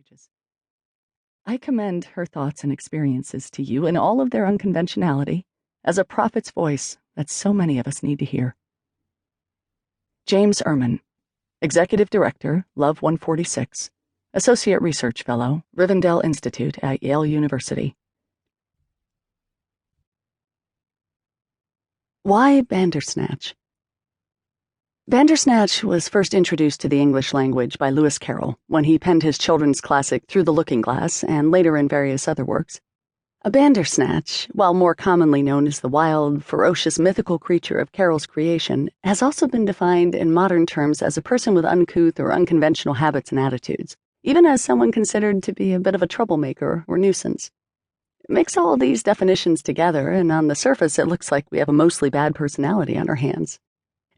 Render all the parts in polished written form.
pages. I commend her thoughts and experiences to you in all of their unconventionality as a prophet's voice that so many of us need to hear. James Ehrman, Executive Director, Love 146, Associate Research Fellow, Rivendell Institute at Yale University. Why Bandersnatch? Bandersnatch was first introduced to the English language by Lewis Carroll when he penned his children's classic Through the Looking Glass and later in various other works. A Bandersnatch, while more commonly known as the wild, ferocious, mythical creature of Carroll's creation, has also been defined in modern terms as a person with uncouth or unconventional habits and attitudes, even as someone considered to be a bit of a troublemaker or nuisance. Mix all these definitions together, and on the surface it looks like we have a mostly bad personality on our hands.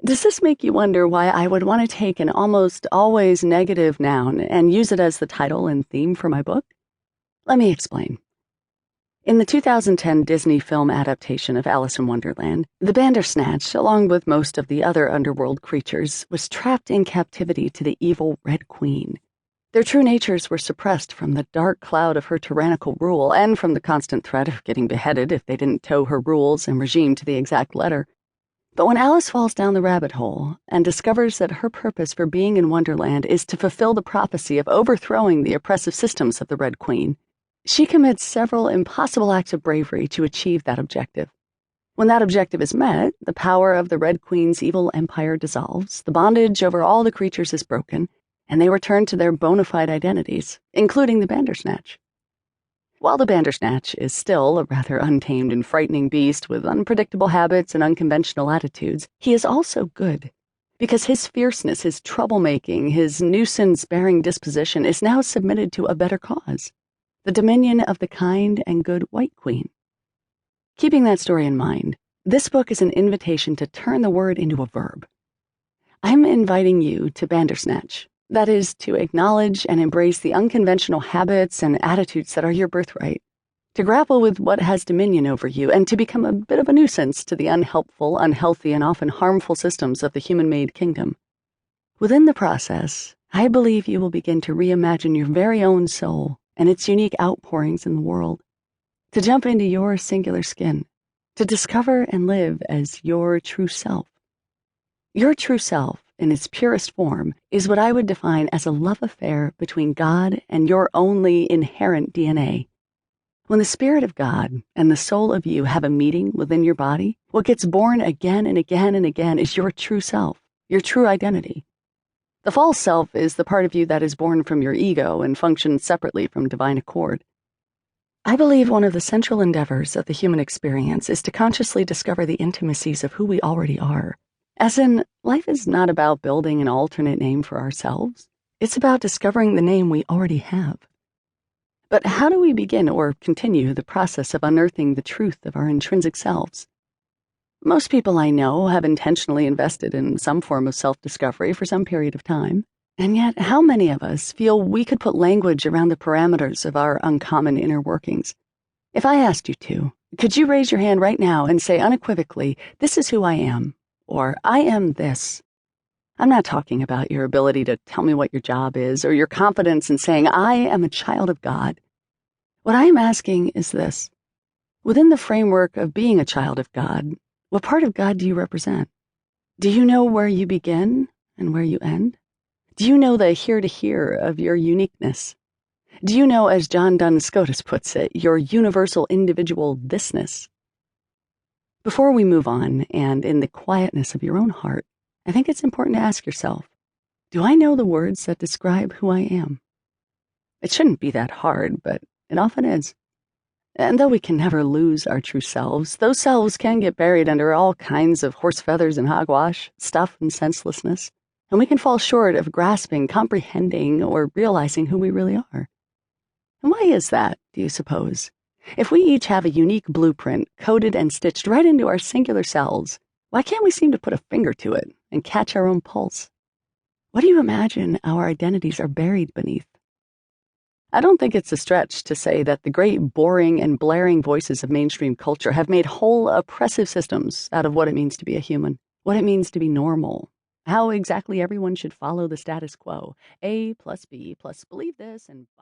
Does this make you wonder why I would want to take an almost always negative noun and use it as the title and theme for my book? Let me explain. In the 2010 Disney film adaptation of Alice in Wonderland, the Bandersnatch, along with most of the other underworld creatures, was trapped in captivity to the evil Red Queen. Their true natures were suppressed from the dark cloud of her tyrannical rule and from the constant threat of getting beheaded if they didn't toe her rules and regime to the exact letter. But when Alice falls down the rabbit hole and discovers that her purpose for being in Wonderland is to fulfill the prophecy of overthrowing the oppressive systems of the Red Queen, she commits several impossible acts of bravery to achieve that objective. When that objective is met, the power of the Red Queen's evil empire dissolves, the bondage over all the creatures is broken, and they return to their bona fide identities, including the Bandersnatch. While the Bandersnatch is still a rather untamed and frightening beast with unpredictable habits and unconventional attitudes, he is also good, because his fierceness, his troublemaking, his nuisance-bearing disposition is now submitted to a better cause, the dominion of the kind and good White Queen. Keeping that story in mind, this book is an invitation to turn the word into a verb. I'm inviting you to Bandersnatch. That is, to acknowledge and embrace the unconventional habits and attitudes that are your birthright, to grapple with what has dominion over you, and to become a bit of a nuisance to the unhelpful, unhealthy, and often harmful systems of the human-made kingdom. Within the process, I believe you will begin to reimagine your very own soul and its unique outpourings in the world, to jump into your singular skin, to discover and live as your true self. Your true self, in its purest form, is what I would define as a love affair between God and your only inherent DNA. When the Spirit of God and the soul of you have a meeting within your body, what gets born again and again and again is your true self, your true identity. The false self is the part of you that is born from your ego and functions separately from divine accord. I believe one of the central endeavors of the human experience is to consciously discover the intimacies of who we already are. As in, life is not about building an alternate name for ourselves. It's about discovering the name we already have. But how do we begin or continue the process of unearthing the truth of our intrinsic selves? Most people I know have intentionally invested in some form of self-discovery for some period of time. And yet, how many of us feel we could put language around the parameters of our uncommon inner workings? If I asked you to, could you raise your hand right now and say unequivocally, "This is who I am," or "I am this"? I'm not talking about your ability to tell me what your job is or your confidence in saying, "I am a child of God." What I am asking is this. Within the framework of being a child of God, what part of God do you represent? Do you know where you begin and where you end? Do you know the here-to-here of your uniqueness? Do you know, as John Duns Scotus puts it, your universal individual thisness? Before we move on, and in the quietness of your own heart, I think it's important to ask yourself, do I know the words that describe who I am? It shouldn't be that hard, but it often is. And though we can never lose our true selves, those selves can get buried under all kinds of horse feathers and hogwash, stuff and senselessness, and we can fall short of grasping, comprehending, or realizing who we really are. And why is that, do you suppose? If we each have a unique blueprint coded and stitched right into our singular selves, why can't we seem to put a finger to it and catch our own pulse? What do you imagine our identities are buried beneath? I don't think it's a stretch to say that the great boring and blaring voices of mainstream culture have made whole oppressive systems out of what it means to be a human, what it means to be normal, how exactly everyone should follow the status quo, A plus B plus believe this and